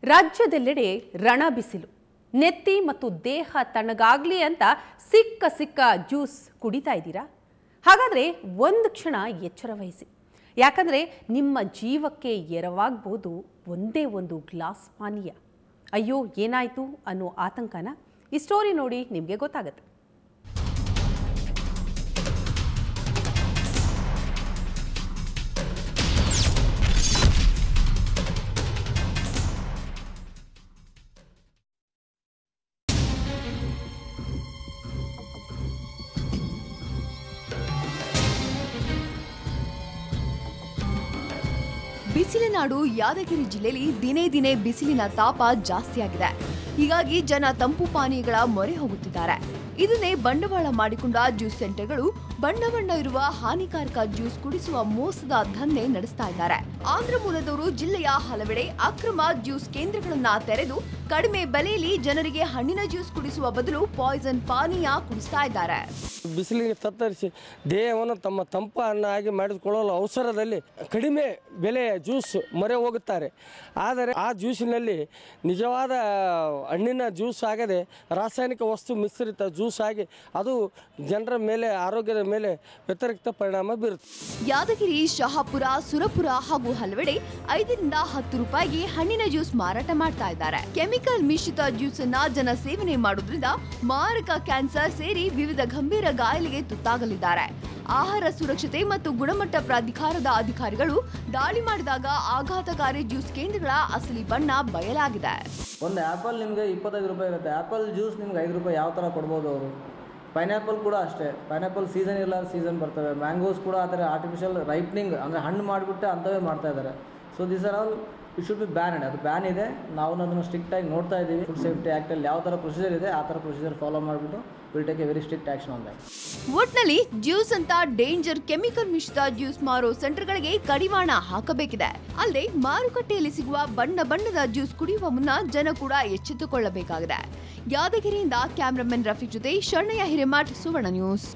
ರಾಜ್ಯದೆಲ್ಲೆಡೆ ರಣ ಬಿಸಿಲು, ನೆತ್ತಿ ಮತ್ತು ದೇಹ ತಣ್ಣಗಾಗ್ಲಿ ಅಂತ ಸಿಕ್ಕ ಜ್ಯೂಸ್ ಕುಡಿತಾ ಇದ್ದೀರಾ? ಹಾಗಾದರೆ ಒಂದು ಕ್ಷಣ ಎಚ್ಚರ ವಹಿಸಿ, ಯಾಕಂದರೆ ನಿಮ್ಮ ಜೀವಕ್ಕೆ ಎರವಾಗಬಹುದು ಒಂದೇ ಒಂದು ಗ್ಲಾಸ್ ಪಾನೀಯ. ಅಯ್ಯೋ ಏನಾಯಿತು ಅನ್ನೋ ಆತಂಕನ ಈ ಸ್ಟೋರಿ ನೋಡಿ ನಿಮಗೆ ಗೊತ್ತಾಗುತ್ತೆ. ಬಿಸಿಲಿನಾಡು ಯಾದಗಿರಿ ಜಿಲ್ಲೆಯಲ್ಲಿ ದಿನೇ ದಿನೇ ಬಿಸಿಲಿನ ತಾಪ ಜಾಸ್ತಿಯಾಗಿದೆ. ಹೀಗಾಗಿ ಜನ ತಂಪು ಪಾನೀಯಗಳ ಮೊರೆ ಹೋಗುತ್ತಿದ್ದಾರೆ. ಇದನ್ನೇ ಬಂಡವಾಳ ಮಾಡಿಕೊಂಡ ಜ್ಯೂಸ್ ಸೆಂಟರ್ಗಳು ಬಣ್ಣ ಇರುವ ಹಾನಿಕಾರಕ ಜ್ಯೂಸ್ ಕುಡಿಸುವ ಮೋಸದ ದಂಧೆ ನಡೆಸ್ತಾ ಇದ್ದಾರೆ. ಆಂಧ್ರ ಮೂಲದವರು ಜಿಲ್ಲೆಯ ಹಲವೆಡೆ ಅಕ್ರಮ ಜ್ಯೂಸ್ ಕೇಂದ್ರಗಳನ್ನ ತೆರೆದು ಕಡಿಮೆ ಬೆಲೆಯಲ್ಲಿ ಜನರಿಗೆ ಹಣ್ಣಿನ ಜ್ಯೂಸ್ ಕುಡಿಸುವ ಬದಲು ಪಾಯ್ಸನ್ ಪಾನೀಯ ಕುಡಿಸ್ತಾ ಇದ್ದಾರೆ. ಬಿಸಿಲಿಗೆ ತತ್ತರಿಸಿ ದೇಹವನ್ನು ತಮ್ಮ ತಂಪನ್ನಾಗಿ ಮಾಡಿಕೊಳ್ಳಲು ಅವಸರದಲ್ಲಿ ಕಡಿಮೆ ಬೆಲೆಯ ಜ್ಯೂಸ್ ಮೊರೆ ಹೋಗುತ್ತಾರೆ. ಆದರೆ ಆ ಜ್ಯೂಸಿನಲ್ಲಿ ನಿಜವಾದ ಹಣ್ಣಿನ ಜ್ಯೂಸ್ ಆಗದೆ ರಾಸಾಯನಿಕ ವಸ್ತು ಮಿಶ್ರಿತ ಜ್ಯೂಸ್ ಆಗಿ ಅದು ಜನರ ಮೇಲೆ ಆರೋಗ್ಯದ ಮೇಲೆ ವ್ಯತಿರಿಕ್ತ ಪರಿಣಾಮ ಬೀರುತ್ತೆ. ಯಾದಗಿರಿ, ಶಹಾಪುರ, ಸುರಪುರ ಹಾಗೂ ಹಲವೆಡೆ 5 ರಿಂದ 10 ರೂಪಾಯಿಗೆ ಹಣ್ಣಿನ ಜ್ಯೂಸ್ ಮಾರಾಟ ಮಾಡ್ತಾ ಇದ್ದಾರೆ. ಕೆಮಿಕಲ್ ಮಿಶ್ರಿತ ಜ್ಯೂಸ್ ಅನ್ನ ಜನ ಸೇವನೆ ಮಾಡೋದ್ರಿಂದ ಮಾರಕ ಕ್ಯಾನ್ಸರ್ ಸೇರಿ ವಿವಿಧ ಗಂಭೀರ ಕಾಯಿಲೆಗೆ ತುತ್ತಾಗಲಿದ್ದಾರೆ. ಆಹಾರ ಸುರಕ್ಷತೆ ಮತ್ತು ಗುಣಮಟ್ಟ ಪ್ರಾಧಿಕಾರದ ಅಧಿಕಾರಿಗಳು ದಾಳಿ ಮಾಡಿದಾಗ ಆಘಾತಕಾರಿ ಜ್ಯೂಸ್ ಕೇಂದ್ರಗಳ ಅಸಲಿ ಬಣ್ಣ ಬಯಲಾಗಿದೆ. ಒಂದು ಆ್ಯಪಲ್ ನಿಮಗೆ 25 ರೂಪಾಯಿ ಇರುತ್ತೆ. ಆ್ಯಪಲ್ ಜ್ಯೂಸ್ ನಿಮ್ಗೆ 5 ರೂಪಾಯಿ ಯಾವ ಥರ ಕೊಡ್ಬೋದು ಅವರು? ಪೈನಾಪಲ್ ಕೂಡ ಅಷ್ಟೇ. ಪೈನಾಪಲ್ ಸೀಸನ್ ಇಲ್ಲ, ಸೀಸನ್ ಬರ್ತವೆ. ಮ್ಯಾಂಗೋಸ್ ಕೂಡ ಆ ಥರ ಆರ್ಟಿಫಿಷಿಯಲ್ ರೈಪ್ನಿಂಗ್ ಅಂದರೆ ಹಣ್ಣು ಮಾಡಿಬಿಟ್ಟು ಅಂಥವೇ ಮಾಡ್ತಾ ಇದ್ದಾರೆ. So this are all it should be ban. ಅದು ಬ್ಯಾನ್ ಇದೆ. ನಾವು ಅದನ್ನು ಸ್ಟ್ರಿಕ್ಟಾಗಿ ನೋಡ್ತಾ ಇದ್ದೀವಿ. ಫುಡ್ ಸೇಫ್ಟಿ ಆ್ಯಕ್ಟಲ್ಲಿ ಯಾವ ಥರ ಪ್ರೊಸೀಜರ್ ಇದೆ ಆ ಥರ ಪ್ರೊಸೀಜರ್ ಫಾಲೋ ಮಾಡಿಬಿಟ್ಟು will take A very strict action on that. ಒಟ್ನಲ್ಲಿ ಜ್ಯೂಸ್ ಅಂತ ಡೇಂಜರ್ ಕೆಮಿಕಲ್ ಮಿಶ್ರಿತ ಜ್ಯೂಸ್ ಮಾರೋ ಸೆಂಟರ್ಗಳಿಗೆ ಕಡಿವಾಣ ಹಾಕಬೇಕಿದೆ. ಅಲ್ಲದೆ ಮಾರುಕಟ್ಟೆಯಲ್ಲಿ ಸಿಗುವ ಬಣ್ಣದ ಜ್ಯೂಸ್ ಕುಡಿಯುವ ಮುನ್ನ ಜನ ಕೂಡ ಎಚ್ಚೆತ್ತುಕೊಳ್ಳಬೇಕಾಗಿದೆ. ಯಾದಗಿರಿಯಿಂದ ಕ್ಯಾಮರಾಮನ್ ರಫೀಕ್ ಜೊತೆ ಶರಣಯ್ಯ ಹಿರೇಮಠ್, ಸುವರ್ಣ ನ್ಯೂಸ್.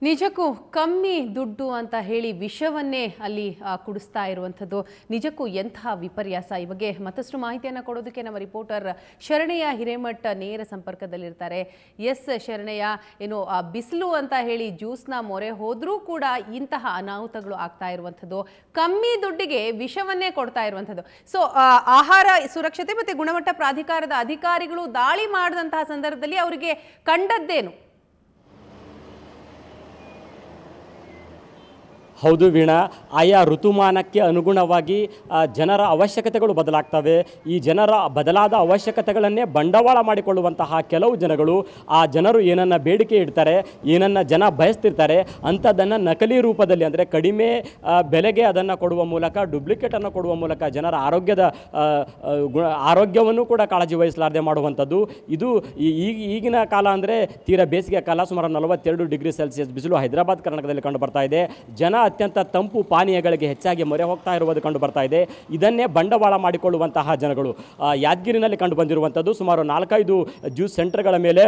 ನಿಜಕ್ಕೂ ಕಮ್ಮಿ ದುಡ್ಡು ಅಂತ ಹೇಳಿ ವಿಷವನ್ನೇ ಅಲ್ಲಿ ಕುಡಿಸ್ತಾ ಇರುವಂಥದ್ದು ನಿಜಕ್ಕೂ ಎಂತಹ ವಿಪರ್ಯಾಸ. ಈ ಬಗ್ಗೆ ಮತ್ತಷ್ಟು ಮಾಹಿತಿಯನ್ನು ಕೊಡೋದಕ್ಕೆ ನಮ್ಮ ರಿಪೋರ್ಟರ್ ಶರಣಯ್ಯ ಹಿರೇಮಠ್ ನೇರ ಸಂಪರ್ಕದಲ್ಲಿರ್ತಾರೆ. ಎಸ್ ಶರಣಯ್ಯ, ಏನು ಬಿಸಿಲು ಅಂತ ಹೇಳಿ ಜ್ಯೂಸ್ನ ಮೊರೆ ಹೋದರೂ ಕೂಡ ಇಂತಹ ಅನಾಹುತಗಳು ಆಗ್ತಾ ಇರುವಂಥದ್ದು, ಕಮ್ಮಿ ದುಡ್ಡಿಗೆ ವಿಷವನ್ನೇ ಕೊಡ್ತಾ ಇರುವಂಥದ್ದು. ಸೊ ಆಹಾರ ಸುರಕ್ಷತೆ ಮತ್ತು ಗುಣಮಟ್ಟ ಪ್ರಾಧಿಕಾರದ ಅಧಿಕಾರಿಗಳು ದಾಳಿ ಮಾಡಿದಂತಹ ಸಂದರ್ಭದಲ್ಲಿ ಅವರಿಗೆ ಕಂಡದ್ದೇನು? ಹೌದು ವೀಣಾ, ಆಯಾ ಋತುಮಾನಕ್ಕೆ ಅನುಗುಣವಾಗಿ ಜನರ ಅವಶ್ಯಕತೆಗಳು ಬದಲಾಗ್ತವೆ. ಈ ಜನರ ಬದಲಾದ ಅವಶ್ಯಕತೆಗಳನ್ನೇ ಬಂಡವಾಳ ಮಾಡಿಕೊಳ್ಳುವಂತಹ ಕೆಲವು ಜನಗಳು, ಆ ಜನರು ಏನನ್ನು ಬೇಡಿಕೆ ಇಡ್ತಾರೆ, ಏನನ್ನು ಜನ ಬಯಸ್ತಿರ್ತಾರೆ ಅಂಥದ್ದನ್ನು ನಕಲಿ ರೂಪದಲ್ಲಿ ಅಂದರೆ ಕಡಿಮೆ ಬೆಲೆಗೆ ಅದನ್ನು ಕೊಡುವ ಮೂಲಕ, ಡುಪ್ಲಿಕೇಟನ್ನು ಕೊಡುವ ಮೂಲಕ ಜನರ ಆರೋಗ್ಯವನ್ನು ಕೂಡ ಕಾಳಜಿ ವಹಿಸಲಾರದೆ ಮಾಡುವಂಥದ್ದು. ಇದು ಈಗಿನ ಕಾಲ ಅಂದರೆ ತೀರಾ ಬೇಸಿಗೆ ಕಾಲ, ಸುಮಾರು 42 ಡಿಗ್ರಿ ಸೆಲ್ಸಿಯಸ್ ಬಿಸಿಲು ಹೈದರಾಬಾದ್ ಕರ್ನಾಟಕದಲ್ಲಿ ಕಂಡು ಬರ್ತಾ ಇದೆ. ಜನ ಅತ್ಯಂತ ತಂಪು ಪಾನೀಯಗಳಿಗೆ ಹೆಚ್ಚಾಗಿ ಮೊರೆ ಹೋಗ್ತಾ ಇರುವುದು ಕಂಡು ಬರ್ತಾ ಇದೆ. ಇದನ್ನೇ ಬಂಡವಾಳ ಮಾಡಿಕೊಳ್ಳುವಂತಹ ಜನಗಳು ಯಾದಗಿರಿನಲ್ಲಿ ಕಂಡು ಬಂದಿರುವಂಥದ್ದು. ಸುಮಾರು 4-5 ಜ್ಯೂಸ್ ಸೆಂಟರ್ಗಳ ಮೇಲೆ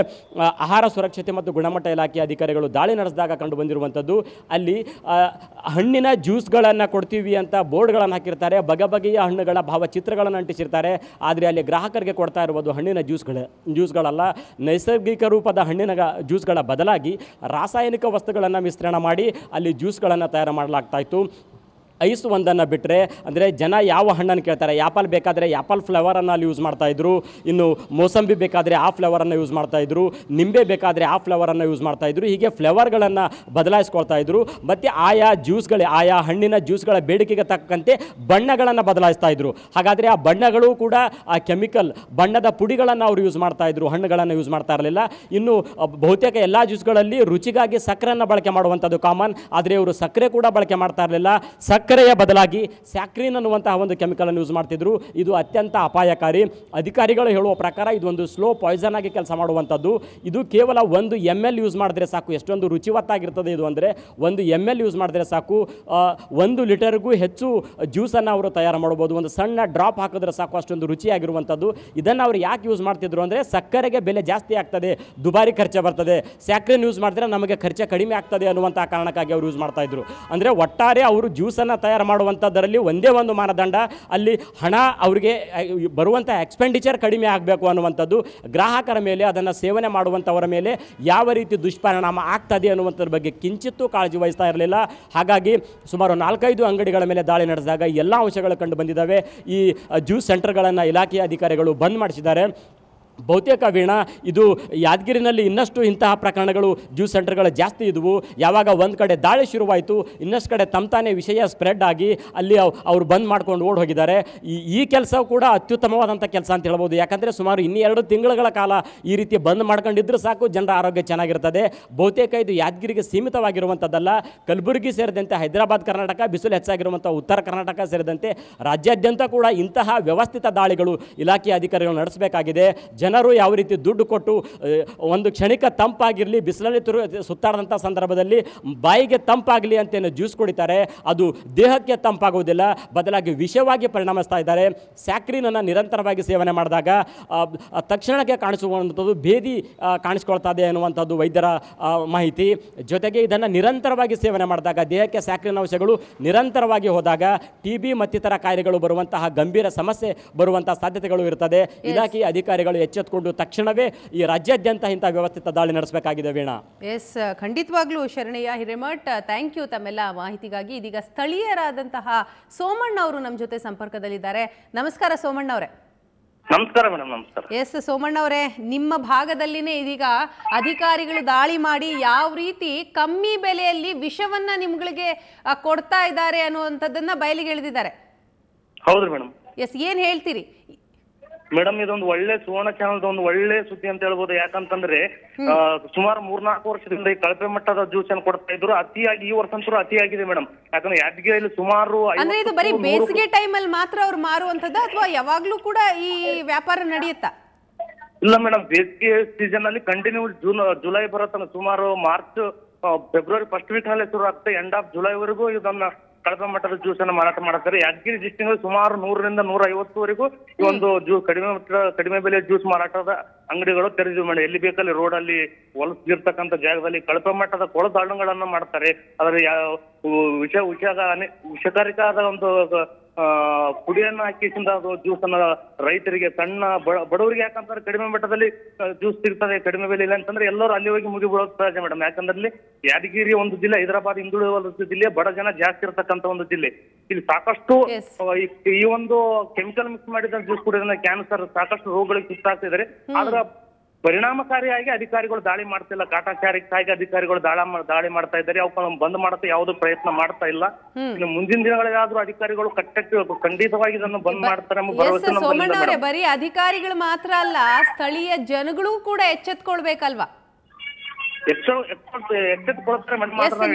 ಆಹಾರ ಸುರಕ್ಷತೆ ಮತ್ತು ಗುಣಮಟ್ಟ ಇಲಾಖೆ ಅಧಿಕಾರಿಗಳು ದಾಳಿ ನಡೆಸಿದಾಗ ಕಂಡು ಬಂದಿರುವಂಥದ್ದು. ಅಲ್ಲಿ ಹಣ್ಣಿನ ಜ್ಯೂಸ್ಗಳನ್ನು ಕೊಡ್ತೀವಿ ಅಂತ ಬೋರ್ಡ್ಗಳನ್ನು ಹಾಕಿರ್ತಾರೆ, ಬಗೆಯ ಹಣ್ಣುಗಳ ಭಾವಚಿತ್ರಗಳನ್ನು ಅಂಟಿಸಿರ್ತಾರೆ. ಆದರೆ ಅಲ್ಲಿ ಗ್ರಾಹಕರಿಗೆ ಕೊಡ್ತಾ ಇರುವುದು ಹಣ್ಣಿನ ಜ್ಯೂಸ್ಗಳಲ್ಲ, ನೈಸರ್ಗಿಕ ರೂಪದ ಹಣ್ಣಿನ ಜ್ಯೂಸ್ಗಳ ಬದಲಾಗಿ ರಾಸಾಯನಿಕ ವಸ್ತುಗಳನ್ನು ಮಿಶ್ರಣ ಮಾಡಿ ಅಲ್ಲಿ ಜ್ಯೂಸ್ಗಳನ್ನು ತಯಾರು ಮಾಡಲಾಗ್ತಾ ಇತ್ತು. ಐಸ್ ಒಂದನ್ನು ಬಿಟ್ಟರೆ ಅಂದರೆ ಜನ ಯಾವ ಹಣ್ಣನ್ನು ಕೇಳ್ತಾರೆ, ಆ್ಯಪಲ್ ಬೇಕಾದರೆ ಆ್ಯಪಲ್ ಫ್ಲೇವರನ್ನು ಅಲ್ಲಿ ಯೂಸ್ ಮಾಡ್ತಾಯಿದ್ರು, ಇನ್ನು ಮೋಸಂಬಿ ಬೇಕಾದರೆ ಆ ಫ್ಲೇವರನ್ನು ಯೂಸ್ ಮಾಡ್ತಾಯಿದ್ರು, ನಿಂಬೆ ಬೇಕಾದರೆ ಆ ಫ್ಲೇವರನ್ನು ಯೂಸ್ ಮಾಡ್ತಾಯಿದ್ರು. ಹೀಗೆ ಫ್ಲೇವರ್ಗಳನ್ನು ಬದಲಾಯಿಸ್ಕೊಳ್ತಾ ಇದ್ರು. ಮತ್ತು ಆಯಾ ಹಣ್ಣಿನ ಜ್ಯೂಸ್ಗಳ ಬೇಡಿಕೆಗೆ ತಕ್ಕಂತೆ ಬಣ್ಣಗಳನ್ನು ಬದಲಾಯಿಸ್ತಾ ಇದ್ರು. ಹಾಗಾದರೆ ಆ ಬಣ್ಣಗಳು ಕೂಡ ಆ ಕೆಮಿಕಲ್ ಬಣ್ಣದ ಪುಡಿಗಳನ್ನು ಅವರು ಯೂಸ್ ಮಾಡ್ತಾಯಿದ್ರು, ಹಣ್ಣುಗಳನ್ನು ಯೂಸ್ ಮಾಡ್ತಾ ಇರಲಿಲ್ಲ. ಇನ್ನು ಬಹುತೇಕ ಎಲ್ಲ ಜ್ಯೂಸ್ಗಳಲ್ಲಿ ರುಚಿಗಾಗಿ ಸಕ್ಕರೆಯನ್ನು ಬಳಕೆ ಮಾಡುವಂಥದ್ದು ಕಾಮನ್, ಆದರೆ ಇವರು ಸಕ್ಕರೆ ಕೂಡ ಬಳಕೆ ಮಾಡ್ತಾ ಇರಲಿಲ್ಲ. ಸಕ್ಕರೆಯ ಬದಲಾಗಿ ಸ್ಯಾಕ್ರಿನ್ ಅನ್ನುವಂತಹ ಒಂದು ಕೆಮಿಕಲನ್ನು ಯೂಸ್ ಮಾಡ್ತಿದ್ರು. ಇದು ಅತ್ಯಂತ ಅಪಾಯಕಾರಿ. ಅಧಿಕಾರಿಗಳು ಹೇಳುವ ಪ್ರಕಾರ ಇದೊಂದು ಸ್ಲೋ ಪಾಯ್ಸನ್ ಆಗಿ ಕೆಲಸ ಮಾಡುವಂಥದ್ದು. ಇದು ಕೇವಲ 1 ml ಯೂಸ್ ಮಾಡಿದ್ರೆ ಸಾಕು. ಎಷ್ಟೊಂದು ರುಚಿವತ್ತಾಗಿರ್ತದೆ ಇದು ಅಂದರೆ 1 ml ಯೂಸ್ ಮಾಡಿದ್ರೆ ಸಾಕು. 1 ಲೀಟರ್ಗೂ ಹೆಚ್ಚು ಜ್ಯೂಸನ್ನು ಅವರು ತಯಾರು ಮಾಡ್ಬೋದು. ಒಂದು ಸಣ್ಣ ಡ್ರಾಪ್ ಹಾಕಿದ್ರೆ ಸಾಕು, ಅಷ್ಟೊಂದು ರುಚಿಯಾಗಿರುವಂಥದ್ದು. ಇದನ್ನು ಅವರು ಯಾಕೆ ಯೂಸ್ ಮಾಡ್ತಿದ್ರು ಅಂದರೆ ಸಕ್ಕರೆಗೆ ಬೆಲೆ ಜಾಸ್ತಿ ಆಗ್ತದೆ, ದುಬಾರಿ ಖರ್ಚು ಬರ್ತದೆ. ಸ್ಯಾಕ್ರಿನ್ ಯೂಸ್ ಮಾಡಿದ್ರೆ ನಮಗೆ ಖರ್ಚು ಕಡಿಮೆ ಆಗ್ತದೆ ಅನ್ನುವಂಥ ಕಾರಣಕ್ಕಾಗಿ ಅವರು ಯೂಸ್ ಮಾಡ್ತಾಯಿದ್ರು. ಅಂದರೆ ಒಟ್ಟಾರೆ ಅವರು ಜ್ಯೂಸನ್ನು ಜ್ಯೂಸನ್ನು ತಯಾರು ಮಾಡುವಂಥದ್ದರಲ್ಲಿ ಒಂದೇ ಒಂದು ಮಾನದಂಡ, ಅಲ್ಲಿ ಹಣ ಅವರಿಗೆ ಬರುವಂಥ ಎಕ್ಸ್ಪೆಂಡಿಚರ್ ಕಡಿಮೆ ಆಗಬೇಕು ಅನ್ನುವಂಥದ್ದು, ಗ್ರಾಹಕರ ಮೇಲೆ ಅದನ್ನು ಸೇವನೆ ಮಾಡುವಂಥವರ ಮೇಲೆ ಯಾವ ರೀತಿ ದುಷ್ಪರಿಣಾಮ ಆಗ್ತದೆ ಅನ್ನುವಂಥದ್ರ ಬಗ್ಗೆ ಕಿಂಚಿತ್ತೂ ಕಾಳಜಿ ವಹಿಸ್ತಾ ಇರಲಿಲ್ಲ. ಹಾಗಾಗಿ ಸುಮಾರು 4-5 ಅಂಗಡಿಗಳ ಮೇಲೆ ದಾಳಿ ನಡೆಸಿದಾಗ ಎಲ್ಲ ಅಂಶಗಳು ಕಂಡು ಬಂದಿದ್ದಾವೆ. ಈ ಜ್ಯೂಸ್ ಸೆಂಟರ್ಗಳನ್ನು ಇಲಾಖೆಯ ಅಧಿಕಾರಿಗಳು ಬಂದ್ ಮಾಡಿಸಿದ್ದಾರೆ. ಬಹುತೇಕ ವೀಣಾ, ಇದು ಯಾದಗಿರಿನಲ್ಲಿ ಇನ್ನಷ್ಟು ಇಂತಹ ಪ್ರಕರಣಗಳು ಜ್ಯೂಸ್ ಸೆಂಟರ್ಗಳು ಜಾಸ್ತಿ ಇದ್ವು. ಯಾವಾಗ ಒಂದು ಕಡೆ ದಾಳಿ ಶುರುವಾಯಿತು, ಇನ್ನಷ್ಟು ಕಡೆ ತಾನೇ ವಿಷಯ ಸ್ಪ್ರೆಡ್ ಆಗಿ ಅಲ್ಲಿ ಅವರು ಬಂದ್ ಮಾಡ್ಕೊಂಡು ಓಡಿ ಹೋಗಿದ್ದಾರೆ. ಈ ಕೆಲಸ ಕೂಡ ಅತ್ಯುತ್ತಮವಾದಂಥ ಕೆಲಸ ಅಂತ ಹೇಳ್ಬೋದು. ಯಾಕಂದರೆ ಸುಮಾರು 2 ತಿಂಗಳ ಕಾಲ ಈ ರೀತಿ ಬಂದ್ ಮಾಡ್ಕೊಂಡಿದ್ರೆ ಸಾಕು, ಜನರ ಆರೋಗ್ಯ ಚೆನ್ನಾಗಿರ್ತದೆ. ಬಹುತೇಕ ಇದು ಯಾದಗಿರಿಗೆ ಸೀಮಿತವಾಗಿರುವಂಥದ್ದಲ್ಲ, ಕಲಬುರಗಿ ಸೇರಿದಂತೆ ಹೈದರಾಬಾದ್ ಕರ್ನಾಟಕ, ಬಿಸಿಲು ಹೆಚ್ಚಾಗಿರುವಂಥ ಉತ್ತರ ಕರ್ನಾಟಕ ಸೇರಿದಂತೆ ರಾಜ್ಯಾದ್ಯಂತ ಕೂಡ ಇಂತಹ ವ್ಯವಸ್ಥಿತ ದಾಳಿಗಳು ಇಲಾಖೆಯ ಅಧಿಕಾರಿಗಳು ನಡೆಸಬೇಕಾಗಿದೆ. ಜನರು ಯಾವ ರೀತಿ ದುಡ್ಡು ಕೊಟ್ಟು ಒಂದು ಕ್ಷಣಿಕ ತಂಪಾಗಿರಲಿ, ಬಿಸಿಲಲ್ಲಿ ಸುತ್ತಾಡಿದಂಥ ಸಂದರ್ಭದಲ್ಲಿ ಬಾಯಿಗೆ ತಂಪಾಗಲಿ ಅಂತೇನು ಜ್ಯೂಸ್ ಕುಡಿತಾರೆ, ಅದು ದೇಹಕ್ಕೆ ತಂಪಾಗುವುದಿಲ್ಲ, ಬದಲಾಗಿ ವಿಷವಾಗಿ ಪರಿಣಮಿಸ್ತಾ ಇದ್ದಾರೆ. ಸ್ಯಾಕ್ರಿನನ್ನು ನಿರಂತರವಾಗಿ ಸೇವನೆ ಮಾಡಿದಾಗ ತಕ್ಷಣಕ್ಕೆ ಕಾಣಿಸುವಂಥದ್ದು ಭೇದಿ ಕಾಣಿಸ್ಕೊಳ್ತಾ ಇದೆ ಅನ್ನುವಂಥದ್ದು ವೈದ್ಯರ ಮಾಹಿತಿ. ಜೊತೆಗೆ ಇದನ್ನು ನಿರಂತರವಾಗಿ ಸೇವನೆ ಮಾಡಿದಾಗ, ದೇಹಕ್ಕೆ ಸ್ಯಾಕ್ರಿನ್ ಅಂಶಗಳು ನಿರಂತರವಾಗಿ ಹೋದಾಗ TB ಮತ್ತಿತರ ಕಾಯಿಲೆಗಳು ಬರುವಂತಹ ಗಂಭೀರ ಸಮಸ್ಯೆ ಬರುವಂಥ ಸಾಧ್ಯತೆಗಳು ಇರ್ತದೆ. ಇಲಾಖೆಯ ಅಧಿಕಾರಿಗಳು ಎಚ್ಚೆತ್ತುಕೊಂಡು ತಕ್ಷಣವೇ ಈ ರಾಜ್ಯಾದ್ಯಂತ ಇಂಥ ವ್ಯವಸ್ಥಿತ ದಾಳಿ ನಡೆಸಬೇಕಾಗಿದೆ. ವೀಣಾ, ಎಸ್, ಖಂಡಿತವಾಗ್ಲೂ ಶರಣಯ್ಯ ಹಿರೇಮಠ್, ಥ್ಯಾಂಕ್ ಯು ತಮ್ಮೆಲ್ಲ ಮಾಹಿತಿಗಾಗಿ. ಇದೀಗ ಸ್ಥಳೀಯರಾದಂತಹ ಸೋಮಣ್ಣ ಅವರು ನಮ್ಮ ಜೊತೆ ಸಂಪರ್ಕದಲ್ಲಿದ್ದಾರೆ. ನಮಸ್ಕಾರ ಸೋಮಣ್ಣ ಅವರೇ. ನಮಸ್ಕಾರ ಮೇಡಮ್. ನಮಸ್ಕಾರ. ಎಸ್ ಸೋಮಣ್ಣ ಅವರೇ, ನಿಮ್ಮ ಭಾಗದಲ್ಲಿನೇ ಇದೀಗ ಅಧಿಕಾರಿಗಳು ದಾಳಿ ಮಾಡಿ ಯಾವ ರೀತಿ ಕಮ್ಮಿ ಬೆಲೆಯಲ್ಲಿ ವಿಷವನ್ನ ನಿಮ್ಗಳಿಗೆ ಕೊಡ್ತಾ ಇದ್ದಾರೆ ಅನ್ನುವಂಥದ್ದನ್ನ ಬಯಲಿಗೆ ಎಳೆದಿದ್ದಾರೆ. ಹೌದು ಮೇಡಮ್. ಎಸ್, ಏನ್ ಹೇಳ್ತೀರಿ ಮೇಡಮ್? ಇದೊಂದು ಒಳ್ಳೆ ಸುವರ್ಣ ಚಾನಲ್ ಒಂದು ಒಳ್ಳೆ ಸುದ್ದಿ ಅಂತ ಹೇಳ್ಬೋದು. ಯಾಕಂತಂದ್ರೆ ಸುಮಾರು 3-4 ವರ್ಷದಿಂದ ಈ ಕಳಪೆ ಮಟ್ಟದ ಜ್ಯೂಸ್ ಅನ್ನು ಕೊಡ್ತಾ ಇದ್ರು. ಅತಿಯಾಗಿ ಈ ವರ್ಷ ಅಂತೂ ಅತಿಯಾಗಿದೆ ಮೇಡಮ್. ಯಾಕಂದ್ರೆ ಯಾದಗಿರಿಯಲ್ಲಿ ಸುಮಾರು ಅಂದ್ರೆ ಇದು ಬರೀ ಬೇಸಿಗೆ ಟೈಮ್ ಅಲ್ಲಿ ಮಾತ್ರ ಅವ್ರು ಮಾರುವಂತದ್ದು ಅಥವಾ ಯಾವಾಗ್ಲೂ ಕೂಡ ಈ ವ್ಯಾಪಾರ ನಡೆಯುತ್ತಾ? ಇಲ್ಲ ಮೇಡಮ್, ಬೇಸಿಗೆ ಸೀಸನ್ ಅಲ್ಲಿ ಕಂಟಿನ್ಯೂ ಜುಲೈ ಬರುತ್ತಾನೆ. ಸುಮಾರು ಮಾರ್ಚ್ ಫೆಬ್ರವರಿ ಫಸ್ಟ್ ವೀಕ್ ನಲ್ಲಿ ಶುರು ಆಗ್ತದೆ, ಎಂಡ್ ಆಫ್ ಜುಲೈವರೆಗೂ ಇದನ್ನ ಕಳಪೆ ಮಟ್ಟದ ಜ್ಯೂಸ್ ಅನ್ನು ಮಾರಾಟ ಮಾಡ್ತಾರೆ. ಯಾದಗಿರಿ ಡಿಸ್ಟ್ರಿಕ್ಟ್ ಸುಮಾರು 100ರಿಂದ 150ವರೆಗೂ ಈ ಒಂದು ಕಡಿಮೆ ಬೆಲೆ ಜ್ಯೂಸ್ ಮಾರಾಟದ ಅಂಗಡಿಗಳು ತೆರೆದಿವೆ ಮೇಡಮ್. ಎಲ್ಲಿ ಬೇಕಲ್ಲಿ ರೋಡ್ ಅಲ್ಲಿ ಹೊಲಸಿರ್ತಕ್ಕಂಥ ಜಾಗದಲ್ಲಿ ಕಳಪೆ ಮಟ್ಟದ ಕೊಳದ ಹಣ್ಣುಗಳನ್ನ ಮಾಡ್ತಾರೆ. ಅದರ ವಿಷಕಾರಿಕಾದ ಒಂದು ಪುಡಿಯನ್ನ ಹಾಕಿಸಿಂದ ಅದು ಜ್ಯೂಸ್ ಅನ್ನ ರೈತರಿಗೆ, ಸಣ್ಣ ಬಡವರಿಗೆ, ಯಾಕಂದ್ರೆ ಕಡಿಮೆ ಮಟ್ಟದಲ್ಲಿ ಜ್ಯೂಸ್ ಸಿಗ್ತದೆ, ಕಡಿಮೆ ಬೆಲೆ ಇಲ್ಲ ಅಂತಂದ್ರೆ ಎಲ್ಲರೂ ಅಲ್ಲಿ ಹೋಗಿ ಮುಗಿಬಿಡೋದು ಸಹಜ ಮೇಡಮ್. ಯಾಕಂದ್ರೆ ಯಾದಗಿರಿ ಒಂದು ಜಿಲ್ಲೆ, ಹೈದರಾಬಾದ್ ಹಿಂದುಳಿದ ಜಿಲ್ಲೆ, ಬಡ ಜನ ಜಾಸ್ತಿ ಇರತಕ್ಕಂತ ಒಂದು ಜಿಲ್ಲೆ. ಇಲ್ಲಿ ಸಾಕಷ್ಟು ಈ ಒಂದು ಕೆಮಿಕಲ್ ಮಿಕ್ಸ್ ಮಾಡಿದ ಜ್ಯೂಸ್ ಕುಡಿಯೋದ್ರಿಂದ ಕ್ಯಾನ್ಸರ್, ಸಾಕಷ್ಟು ರೋಗಗಳಿಗೆ ತುತ್ತಾಗ್ತಿದ್ದಾರೆ. ಆದ್ರ ಪರಿಣಾಮಕಾರಿಯಾಗಿ ಅಧಿಕಾರಿಗಳು ದಾಳಿ ಮಾಡ್ತಿಲ್ಲ. ಕಾಟಾಚಾರಕ್ಕಾಗಿ ಅಧಿಕಾರಿಗಳು ದಾಳಿ ಮಾಡ್ತಾ ಇದ್ದಾರೆ. ಅವನ್ನ ಬಂದ್ ಮಾಡಕ್ಕೆ ಯಾವುದೋ ಪ್ರಯತ್ನ ಮಾಡ್ತಾ ಇಲ್ಲ. ಇನ್ನು ಮುಂದಿನ ದಿನಗಳಾದ್ರೂ ಅಧಿಕಾರಿಗಳು ಖಂಡಿತವಾಗಿ ಇದನ್ನು ಬಂದ್ ಮಾಡ್ತಾರೆ ಎಂಬ ಭರವಸೆ. ಬರೀ ಅಧಿಕಾರಿಗಳು ಮಾತ್ರ ಅಲ್ಲ, ಸ್ಥಳೀಯ ಜನಗಳು ಕೂಡ ಎಚ್ಚೆತ್ಕೊಳ್ಬೇಕಲ್ವಾ?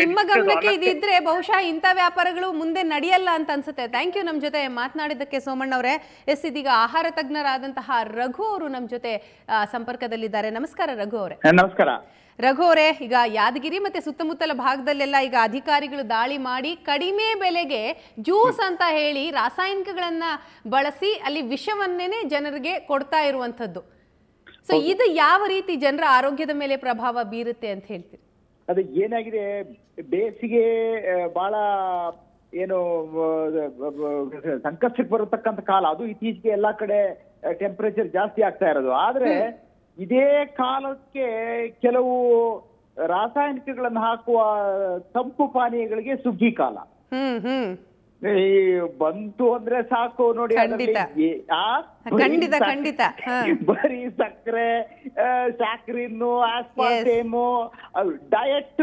ನಿಮ್ಮ ಗಮನಕ್ಕೆ ಇದಿದ್ರೆ ಬಹುಶಃ ಇಂಥ ವ್ಯಾಪಾರಗಳು ಮುಂದೆ ನಡೆಯಲ್ಲ ಅಂತ ಅನ್ಸುತ್ತೆ. ಥ್ಯಾಂಕ್ ಯು ನಮ್ಮ ಜೊತೆ ಮಾತನಾಡಿದ್ದಕ್ಕೆ ಸೋಮಣ್ಣ ಅವರೇ. ಎಸ್, ಇದೀಗ ಆಹಾರ ತಜ್ಞರಾದಂತಹ ರಘು ಅವರು ನಮ್ಮ ಜೊತೆ ಸಂಪರ್ಕದಲ್ಲಿದ್ದಾರೆ. ನಮಸ್ಕಾರ ರಘು ಅವರೇ. ನಮಸ್ಕಾರ ರಘು ಅವರೇ, ಈಗ ಯಾದಗಿರಿ ಮತ್ತೆ ಸುತ್ತಮುತ್ತಲ ಭಾಗದಲ್ಲೆಲ್ಲ ಈಗ ಅಧಿಕಾರಿಗಳು ದಾಳಿ ಮಾಡಿ ಕಡಿಮೆ ಬೆಲೆಗೆ ಜ್ಯೂಸ್ ಅಂತ ಹೇಳಿ ರಾಸಾಯನಿಕಗಳನ್ನ ಬಳಸಿ ಅಲ್ಲಿ ವಿಷವನ್ನೇನೆ ಜನರಿಗೆ ಕೊಡ್ತಾ ಇರುವಂತದ್ದು. ಸೊ ಇದು ಯಾವ ರೀತಿ ಜನರ ಆರೋಗ್ಯದ ಮೇಲೆ ಪ್ರಭಾವ ಬೀರುತ್ತೆ ಅಂತ ಹೇಳ್ತೀರಿ? ಅದು ಏನಾಗಿದೆ, ಬೇಸಿಗೆ ಬಹಳ ಏನು ಸಂಕಷ್ಟಕ್ಕೆ ಬರತಕ್ಕಂತ ಕಾಲ. ಅದು ಇತ್ತೀಚೆಗೆ ಎಲ್ಲಾ ಕಡೆ ಟೆಂಪರೇಚರ್ ಜಾಸ್ತಿ ಆಗ್ತಾ ಇರೋದು. ಆದ್ರೆ ಇದೇ ಕಾಲಕ್ಕೆ ಕೆಲವು ರಾಸಾಯನಿಕಗಳನ್ನು ಹಾಕುವ ತಂಪು ಪಾನೀಯಗಳಿಗೆ ಸುಗ್ಗಿ ಕಾಲ ಈ ಬಂತು ಅಂದ್ರೆ ಸಾಕು ನೋಡಿ. ಬರೀ ಸಕ್ಕರೆ, ಸ್ಯಾಕ್ರಿನ್, ಆಸ್ಪಾರ್ಟೇಮು, ಡಯಟ್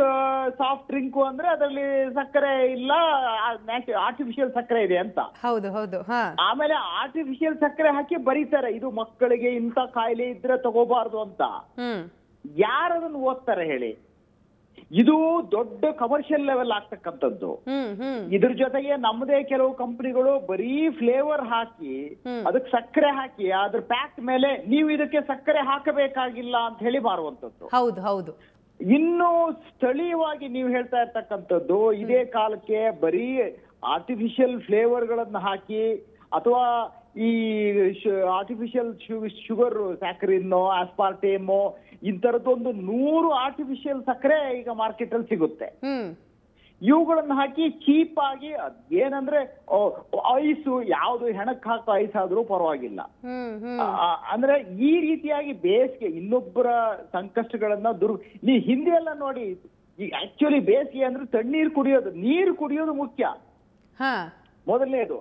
ಸಾಫ್ಟ್ ಡ್ರಿಂಕ್ ಅಂದ್ರೆ ಅದರಲ್ಲಿ ಸಕ್ಕರೆ ಇಲ್ಲ, ಆರ್ಟಿಫಿಷಿಯಲ್ ಸಕ್ಕರೆ ಇದೆ ಅಂತ. ಹೌದು ಹೌದು. ಆಮೇಲೆ ಆರ್ಟಿಫಿಷಿಯಲ್ ಸಕ್ಕರೆ ಹಾಕಿ ಬರೀತಾರೆ, ಇದು ಮಕ್ಕಳಿಗೆ ಇಂಥ ಕಾಯಿಲೆ ಇದ್ರೆ ತಗೋಬಾರ್ದು ಅಂತ. ಯಾರದನ್ನು ಓದ್ತಾರೆ ಹೇಳಿ? ಇದು ದೊಡ್ಡ ಕಮರ್ಷಿಯಲ್ ಲೆವೆಲ್ ಆಗ್ತಕ್ಕಂಥದ್ದು. ಇದ್ರ ಜೊತೆಗೆ ನಮ್ಮದೇ ಕೆಲವು ಕಂಪನಿಗಳು ಬರೀ ಫ್ಲೇವರ್ ಹಾಕಿ, ಅದಕ್ಕೆ ಸಕ್ಕರೆ ಹಾಕಿ, ಅದ್ರ ಪ್ಯಾಕ್ ಮೇಲೆ ನೀವು ಇದಕ್ಕೆ ಸಕ್ಕರೆ ಹಾಕಬೇಕಾಗಿಲ್ಲ ಅಂತ ಹೇಳಿ ಮಾರುವಂತದ್ದು. ಹೌದು ಹೌದು. ಇನ್ನು ಸ್ಥಳೀಯವಾಗಿ ನೀವು ಹೇಳ್ತಾ ಇರ್ತಕ್ಕಂಥದ್ದು, ಇದೇ ಕಾಲಕ್ಕೆ ಬರೀ ಆರ್ಟಿಫಿಷಿಯಲ್ ಫ್ಲೇವರ್ ಗಳನ್ನ ಹಾಕಿ ಅಥವಾ ಈ ಆರ್ಟಿಫಿಷಿಯಲ್ ಶುಗರ್, ಸ್ಯಾಕ್ರಿನ್, ಆಸ್ಪಾರ್ಟೇಮು, ಇಂತರದ್ದೊಂದು 100 ಆರ್ಟಿಫಿಷಿಯಲ್ ಸಕ್ಕರೆ ಈಗ ಮಾರ್ಕೆಟ್ ಅಲ್ಲಿ ಸಿಗುತ್ತೆ. ಇವುಗಳನ್ನ ಹಾಕಿ ಚೀಪ್ ಆಗಿ ಏನಂದ್ರೆ ಐಸು ಯಾವ್ದು ಹೆಣಕ್ ಹಾಕೋ ಐಸ್ ಆದ್ರೂ ಪರವಾಗಿಲ್ಲ. ಅಂದ್ರೆ ಈ ರೀತಿಯಾಗಿ ಬೇಸಿಗೆ ಇನ್ನೊಬ್ಬರ ಸಂಕಷ್ಟಗಳನ್ನ ನೀ ಹಿಂದೆ ಎಲ್ಲ ನೋಡಿ, ಈಗ ಆಕ್ಚುಲಿ ಬೇಸಿಗೆ ಅಂದ್ರೆ ತಣ್ಣೀರು ಕುಡಿಯೋದು, ನೀರು ಕುಡಿಯೋದು ಮುಖ್ಯ. ಮೊದಲನೇದು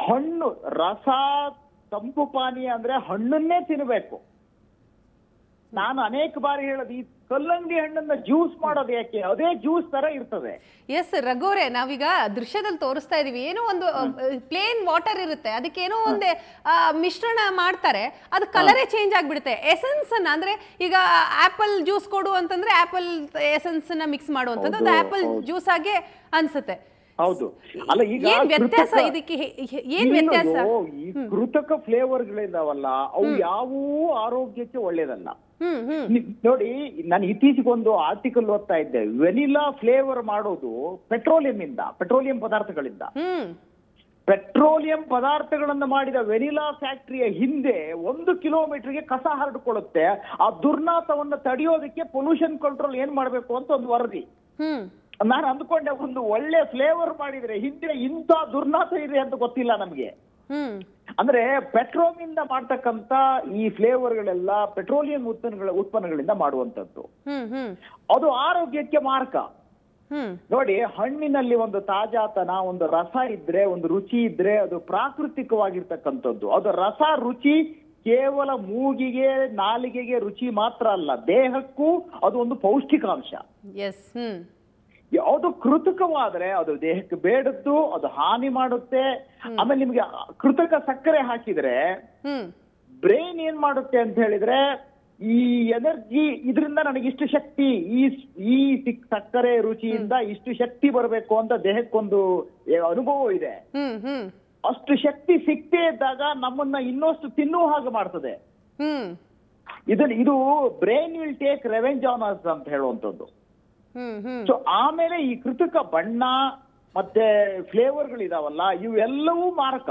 ಹಣ್ಣು ರಸ, ತಂಪು ಪಾನೀಯ ಅಂದ್ರೆ ಹಣ್ಣನ್ನೇ ತಿನ್ಬೇಕು. ನಾನು ಅನೇಕ ಬಾರಿ ಹೇಳೋದು, ಈ ಕಲ್ಲಂಗಡಿ ಹಣ್ಣನ್ನ ಜ್ಯೂಸ್ ಮಾಡೋದು ಯಾಕೆ, ಅದೇ ಜ್ಯೂಸ್ ತರ ಇರ್ತದೆ. ಎಸ್ ರಘುವರೇ, ನಾವೀಗ ದೃಶ್ಯದಲ್ಲಿ ತೋರಿಸ್ತಾ ಇದೀವಿ, ಏನೋ ಒಂದು ಪ್ಲೇನ್ ವಾಟರ್ ಇರುತ್ತೆ, ಅದಕ್ಕೆ ಏನೋ ಒಂದೇ ಮಿಶ್ರಣ ಮಾಡ್ತಾರೆ, ಅದು ಕಲರೇ ಚೇಂಜ್ ಆಗ್ಬಿಡುತ್ತೆ. ಎಸೆನ್ಸ್ ಅನ್ನ ಅಂದ್ರೆ ಈಗ ಆಪಲ್ ಜ್ಯೂಸ್ ಕೊಡು ಅಂತಂದ್ರೆ ಆಪಲ್ ಎಸೆನ್ಸ್ ನ ಮಿಕ್ಸ್ ಮಾಡುವಂಥದ್ದು, ಅದು ಆಪಲ್ ಜ್ಯೂಸ್ ಆಗಿ ಅನ್ಸುತ್ತೆ. ಹೌದು, ಅಲ್ಲ ಈಗ ಏನ್ ವ್ಯತ್ಯಾಸ ಇದಕ್ಕೆ, ಏನ್ ವ್ಯತ್ಯಾಸ? ಈ ಕೃತಕ ಫ್ಲೇವರ್ಗಳಿದಾವಲ್ಲ, ಅವು ಯಾವೂ ಆರೋಗ್ಯಕ್ಕೆ ಒಳ್ಳೇದಲ್ಲ. ನೋಡಿ, ನಾನು ಇತ್ತೀಚೆಗೊಂದು ಆರ್ಟಿಕಲ್ ಓದ್ತಾ ಇದ್ದೆ. ವೆನಿಲಾ ಫ್ಲೇವರ್ ಮಾಡೋದು ಪೆಟ್ರೋಲಿಯಂ ಪದಾರ್ಥಗಳಿಂದ. ಪೆಟ್ರೋಲಿಯಂ ಪದಾರ್ಥಗಳನ್ನು ಮಾಡಿದ ವೆನಿಲಾ ಫ್ಯಾಕ್ಟರಿಯ ಹಿಂದೆ 1 ಕಿಲೋಮೀಟರ್ಗೆ ಕಸ ಹರಡಿಕೊಳ್ಳುತ್ತೆ. ಆ ದುರ್ನಾತವನ್ನು ತಡೆಯೋದಕ್ಕೆ ಪೊಲ್ಯೂಷನ್ ಕಂಟ್ರೋಲ್ ಏನ್ ಮಾಡ್ಬೇಕು ಅಂತ ಒಂದು ವರದಿ. ನಾನು ಅಂದ್ಕೊಂಡೆ, ಒಂದು ಒಳ್ಳೆ ಫ್ಲೇವರ್ ಮಾಡಿದ್ರೆ ಹಿಂದೆ ಇಂಥ ದುರ್ನಾತ ಇದೆ ಅಂತ ಗೊತ್ತಿಲ್ಲ ನಮ್ಗೆ. ಅಂದ್ರೆ ಪೆಟ್ರೋಲಿಂದ ಮಾಡ್ತಕ್ಕಂತ ಈ ಫ್ಲೇವರ್ಗಳೆಲ್ಲ ಪೆಟ್ರೋಲಿಯಂ ಉತ್ಪನ್ನಗಳಿಂದ ಮಾಡುವಂತದ್ದು. ಅದು ಆರೋಗ್ಯಕ್ಕೆ ಮಾರಕ. ನೋಡಿ, ಹಣ್ಣಿನಲ್ಲಿ ಒಂದು ತಾಜಾತನ, ಒಂದು ರಸ ಇದ್ರೆ, ಒಂದು ರುಚಿ ಇದ್ರೆ ಅದು ಪ್ರಾಕೃತಿಕವಾಗಿರ್ತಕ್ಕಂಥದ್ದು. ಅದು ರಸ ರುಚಿ ಕೇವಲ ಮೂಗಿಗೆ ನಾಲಿಗೆಗೆ ರುಚಿ ಮಾತ್ರ ಅಲ್ಲ, ದೇಹಕ್ಕೂ ಅದು ಒಂದು ಪೌಷ್ಟಿಕಾಂಶ. ಯಾವುದು ಕೃತಕವಾದ್ರೆ ಅದು ದೇಹಕ್ಕೆ ಬೇಡದ್ದು, ಅದು ಹಾನಿ ಮಾಡುತ್ತೆ. ಆಮೇಲೆ ನಿಮ್ಗೆ ಕೃತಕ ಸಕ್ಕರೆ ಹಾಕಿದ್ರೆ ಬ್ರೈನ್ ಏನ್ ಮಾಡುತ್ತೆ ಅಂತ ಹೇಳಿದ್ರೆ, ಈ ಎನರ್ಜಿ ಇದರಿಂದ ನನಗೆ ಇಷ್ಟು ಶಕ್ತಿ, ಈ ಸಕ್ಕರೆ ರುಚಿಯಿಂದ ಇಷ್ಟು ಶಕ್ತಿ ಬರಬೇಕು ಅಂತ ದೇಹಕ್ಕೊಂದು ಅನುಭವ ಇದೆ. ಅಷ್ಟು ಶಕ್ತಿ ಸಿಕ್ತೇ ಇದ್ದಾಗ ನಮ್ಮನ್ನ ಇನ್ನಷ್ಟು ತಿನ್ನುವ ಹಾಗೆ ಮಾಡ್ತದೆ. ಇದು brain will take revenge on us ಅಂತ ಹೇಳುವಂಥದ್ದು. ಸೊ ಆಮೇಲೆ ಈ ಕೃತಕ ಬಣ್ಣ ಮತ್ತೆ ಫ್ಲೇವರ್ಗಳಿದಾವಲ್ಲ, ಇವೆಲ್ಲವೂ ಮಾರಕ.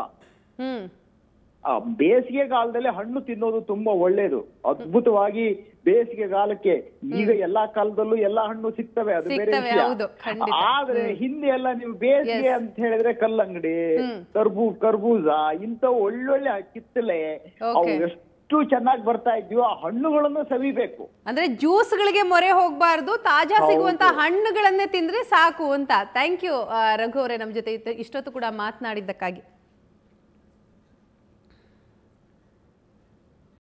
ಬೇಸಿಗೆಗಾಲದಲ್ಲಿ ಹಣ್ಣು ತಿನ್ನೋದು ತುಂಬಾ ಒಳ್ಳೇದು, ಅದ್ಭುತವಾಗಿ ಬೇಸಿಗೆಗಾಲಕ್ಕೆ. ಈಗ ಎಲ್ಲಾ ಕಾಲದಲ್ಲೂ ಎಲ್ಲಾ ಹಣ್ಣು ಸಿಗ್ತವೆ, ಅದು ಬೇರೆ ವಿಷಯ. ಆದ್ರೆ ಹಿಂದೆ ಎಲ್ಲ ನೀವು ಬೇಸಿಗೆ ಅಂತ ಹೇಳಿದ್ರೆ ಕಲ್ಲಂಗಡಿ, ಕರ್ಬೂಜ ಇಂಥ ಒಳ್ಳೊಳ್ಳೆ ಕಿತ್ತಲೆ ಅವು ಎಷ್ಟು ಚೆನ್ನಾಗಿ ಬರ್ತಾ ಇದ್ವಿ. ಆ ಹಣ್ಣುಗಳನ್ನು ಸವಿಬೇಕು. ಅಂದ್ರೆ ಜ್ಯೂಸ್ಗಳಿಗೆ ಮೊರೆ ಹೋಗ್ಬಾರ್ದು, ತಾಜಾ ಸಿಗುವಂತ ಹಣ್ಣುಗಳನ್ನೇ ತಿಂದ್ರೆ ಸಾಕು ಅಂತ. ಥ್ಯಾಂಕ್ ಯು ರಘು ಅವರೇ, ನಮ್ಮ ಜೊತೆ ಇಷ್ಟೊತ್ತು ಕೂಡ ಮಾತನಾಡಿದ್ದಕ್ಕಾಗಿ.